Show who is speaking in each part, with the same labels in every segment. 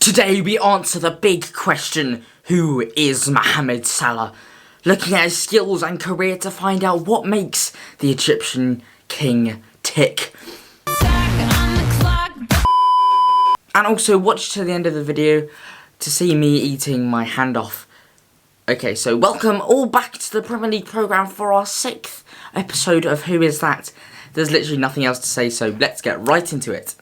Speaker 1: Today we answer the big question, who is Mohamed Salah? Looking at his skills and career to find out what makes the Egyptian king tick. And also watch to the end of the video to see me eating my hand off. Okay, so welcome all back to the Premier League programme for our 6th episode of Who Is That? There's literally nothing else to say, so let's get right into it.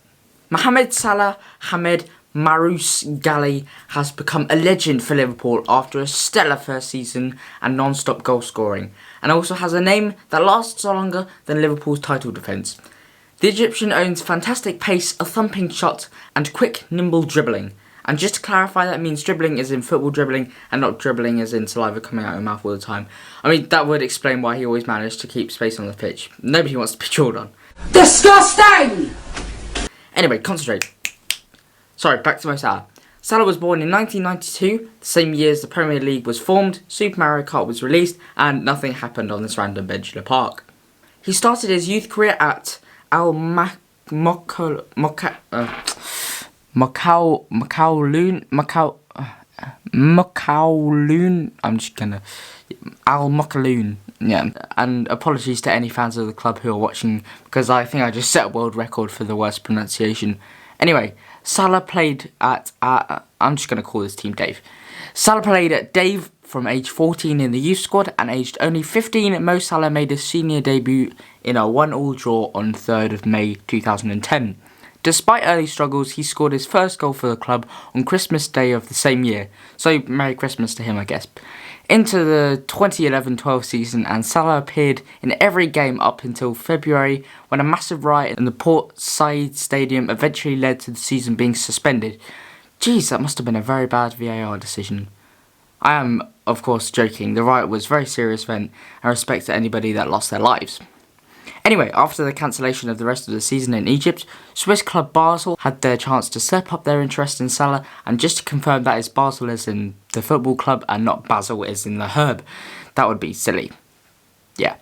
Speaker 1: Mohamed Salah Hamed Marous Ghali has become a legend for Liverpool after a stellar first season and non-stop goal scoring, and also has a name that lasts longer than Liverpool's title defence. The Egyptian owns fantastic pace, a thumping shot and quick, nimble dribbling. And just to clarify, that means dribbling is in football dribbling and not dribbling as in saliva coming out of your mouth all the time. I mean, that would explain why he always managed to keep space on the pitch. Nobody wants to be chawed on. Disgusting! Anyway, concentrate. Sorry, back to Mo Salah. Salah was born in 1992, the same year as the Premier League was formed, Super Mario Kart was released, and nothing happened on this random bench in a park. He started his youth career at Al Makaoun, yeah, and apologies to any fans of the club who are watching, because I think I just set a world record for the worst pronunciation. Anyway, Salah played at, I'm just going to call this team Dave. Salah played at Dave from age 14 in the youth squad, and aged only 15, Mo Salah made his senior debut in a 1-1 draw on 3rd of May 2010. Despite early struggles, he scored his first goal for the club on Christmas Day of the same year, so Merry Christmas to him, I guess. Into the 2011-12 season, and Salah appeared in every game up until February, when a massive riot in the Port Said Stadium eventually led to the season being suspended. Jeez, that must have been a very bad VAR decision. I am, of course, joking. The riot was a very serious event, and respect to anybody that lost their lives. Anyway, after the cancellation of the rest of the season in Egypt, Swiss club Basel had their chance to step up their interest in Salah, and just to confirm, that is Basel as in the football club and not Basil as in the herb. That would be silly. Yeah.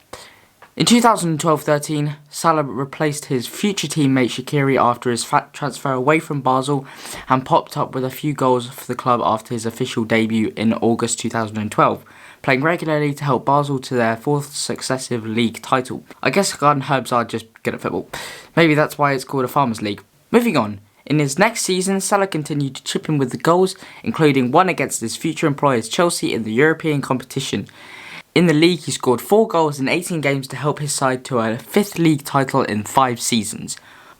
Speaker 1: In 2012-13, Salah replaced his future teammate Shaqiri after his transfer away from Basel, and popped up with a few goals for the club after his official debut in August 2012. Playing regularly to help Basel to their 4th successive league title. I guess garden herbs are just good at football. Maybe that's why it's called a Farmers League. Moving on. In his next season, Salah continued to chip in with the goals, including one against his future employers Chelsea in the European competition. In the league, he scored 4 goals in 18 games to help his side to a 5th league title in 5 seasons.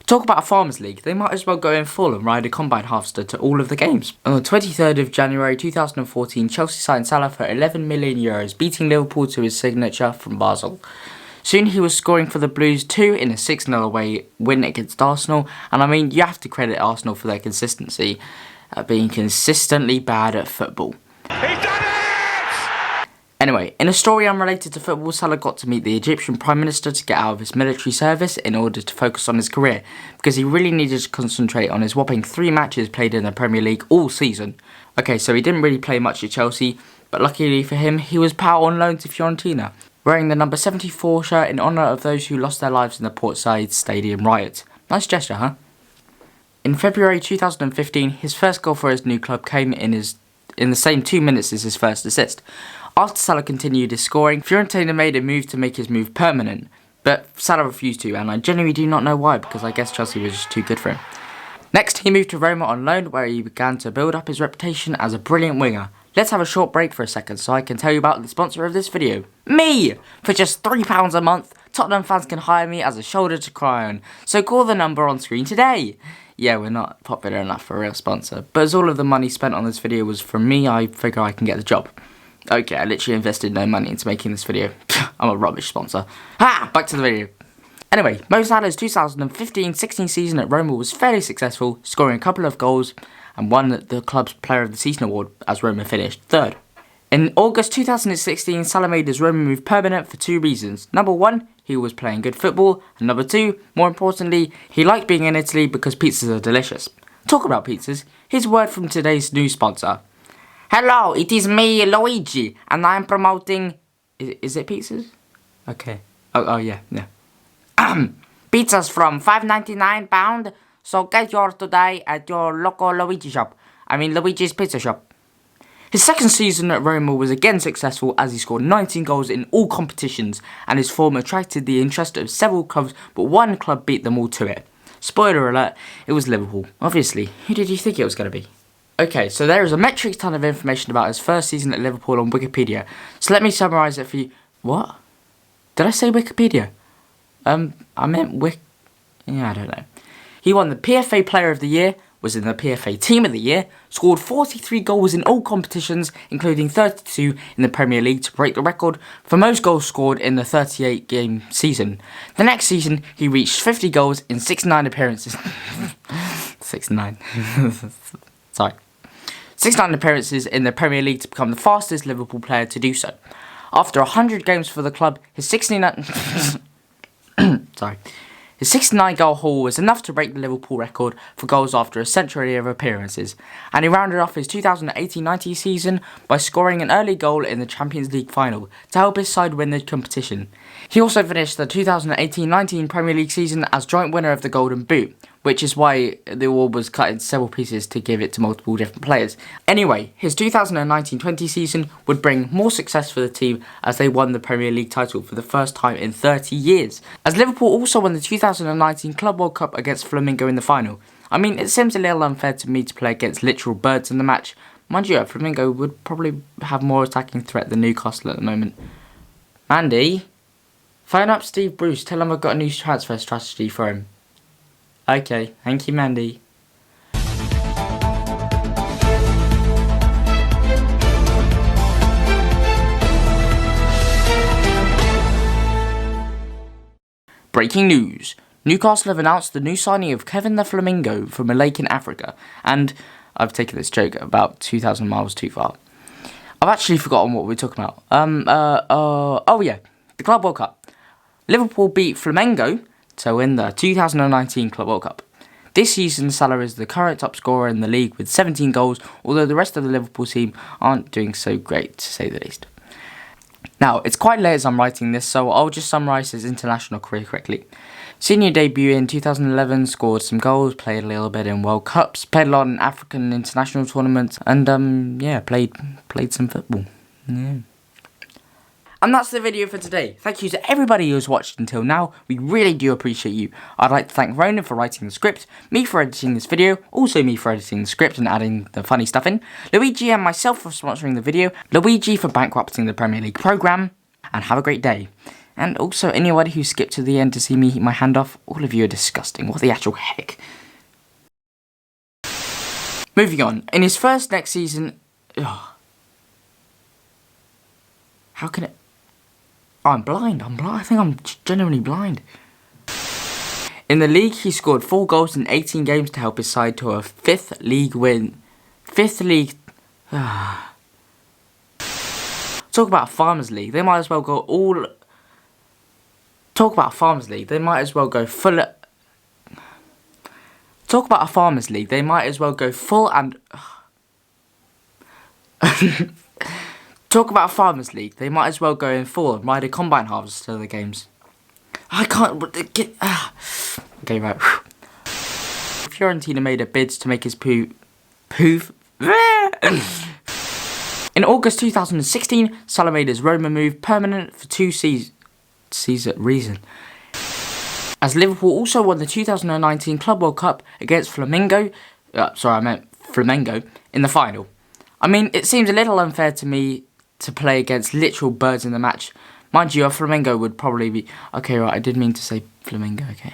Speaker 1: Talk about a Farmers League, they might as well go in full and ride a combine harvester to all of the games. On the 23rd of January 2014, Chelsea signed Salah for €11 million, beating Liverpool to his signature from Basel. Soon he was scoring for the Blues too in a 6-0 away win against Arsenal, and I mean, you have to credit Arsenal for their consistency at being consistently bad at football. Anyway, in a story unrelated to football, Salah got to meet the Egyptian Prime Minister to get out of his military service in order to focus on his career, because he really needed to concentrate on his whopping 3 matches played in the Premier League all season. Okay, so he didn't really play much at Chelsea, but luckily for him, he was out on loan to Fiorentina, wearing the number 74 shirt in honour of those who lost their lives in the Port Said Stadium riot. Nice gesture, huh? In February 2015, his first goal for his new club came in the same 2 minutes as his first assist. After Salah continued his scoring, Fiorentina made a move to make his move permanent, but Salah refused to, and I genuinely do not know why, because I guess Chelsea was just too good for him. Next, he moved to Roma on loan, where he began to build up his reputation as a brilliant winger. Let's have a short break for a second so I can tell you about the sponsor of this video. Me! For just £3 a month, Tottenham fans can hire me as a shoulder to cry on, so call the number on screen today. Yeah, we're not popular enough for a real sponsor, but as all of the money spent on this video was from me, I figure I can get the job. Okay, I literally invested no money into making this video. I'm a rubbish sponsor. Back to the video. Anyway, Mo Salah's 2015-16 season at Roma was fairly successful, scoring a couple of goals and won the club's Player of the Season award as Roma finished 3rd. In August 2016, Salah made his Roma move permanent for 2 reasons. Number 1, he was playing good football, and number 2, more importantly, he liked being in Italy because pizzas are delicious. Talk about pizzas, here's a word from today's new sponsor. Hello, it is me, Luigi, and I'm promoting... Is it pizzas? Okay. Oh yeah. Pizzas from £5.99, so get yours today at your local Luigi shop. I mean Luigi's Pizza Shop. His second season at Roma was again successful as he scored 19 goals in all competitions, and his form attracted the interest of several clubs, but one club beat them all to it. Spoiler alert, it was Liverpool. Obviously, who did you think it was going to be? Okay, so there is a metric ton of information about his first season at Liverpool on Wikipedia, so let me summarise it for you. What? Did I say Wikipedia? I meant yeah, I don't know. He won the PFA Player of the Year, was in the PFA Team of the Year, scored 43 goals in all competitions, including 32 in the Premier League to break the record for most goals scored in the 38-game season. The next season, he reached 50 goals in 69 appearances. 69. Sorry. 69 appearances in the Premier League to become the fastest Liverpool player to do so. After 100 games for the club, his 69... His 69-goal haul was enough to break the Liverpool record for goals after a century of appearances, and he rounded off his 2018-19 season by scoring an early goal in the Champions League final to help his side win the competition. He also finished the 2018-19 Premier League season as joint winner of the Golden Boot, which is why the award was cut into several pieces to give it to multiple different players. Anyway, his 2019-20 season would bring more success for the team as they won the Premier League title for the first time in 30 years. As Liverpool also won the 2019 Club World Cup against Flamengo in the final. I mean, it seems a little unfair to me to play against literal birds in the match. Mind you, Flamengo would probably have more attacking threat than Newcastle at the moment. Mandy, phone up Steve Bruce, tell him I've got a new transfer strategy for him. Okay, thank you, Mandy. Breaking news. Newcastle have announced the new signing of Kevin the Flamingo from a lake in Africa, and I've taken this joke about 2,000 miles too far. I've actually forgotten what we're talking about. Oh yeah, the Club World Cup. Liverpool beat Flamengo to win the 2019 Club World Cup. This season, Salah is the current top scorer in the league with 17 goals, although the rest of the Liverpool team aren't doing so great, to say the least. Now, it's quite late as I'm writing this, so I'll just summarise his international career quickly. Senior debut in 2011, scored some goals, played a little bit in World Cups, played a lot in African international tournaments, and yeah, played some football. Yeah. And that's the video for today. Thank you to everybody who's watched until now. We really do appreciate you. I'd like to thank Ronan for writing the script, me for editing this video, also me for editing the script and adding the funny stuff in, Luigi and myself for sponsoring the video, Luigi for bankrupting the Premier League programme, and have a great day. And also anybody who skipped to the end to see me eat my hand off, all of you are disgusting. What the actual heck? Moving on. In his first next season... Ugh. How can it... Oh, I'm blind. I think I'm genuinely blind. In the league, he scored 4 goals in 18 games to help his side to a 5th league win. 5th league... Talk about a Farmers League. They might as well go all... Talk about a Farmers League. They might as well go full... Talk about a Farmers League. They might as well go full and... Talk about a Farmers League. They might as well go in full and ride a combine harvest to the games. I can't get... Okay, right. Fiorentina made a bid to make his poof. In August 2016, Salah made his Roma move permanent for 2 reason. As Liverpool also won the 2019 Club World Cup against Flamengo in the final. I mean, it seems a little unfair to me to play against literal birds in the match. Mind you, a Flamengo would probably be... Okay, right, I did mean to say Flamingo, okay.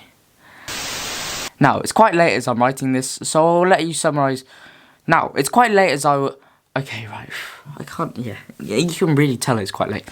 Speaker 1: Now, it's quite late as I'm writing this, so I'll let you summarise. Now, it's quite late as I... Okay, right, I can't... Yeah, you can really tell it's quite late.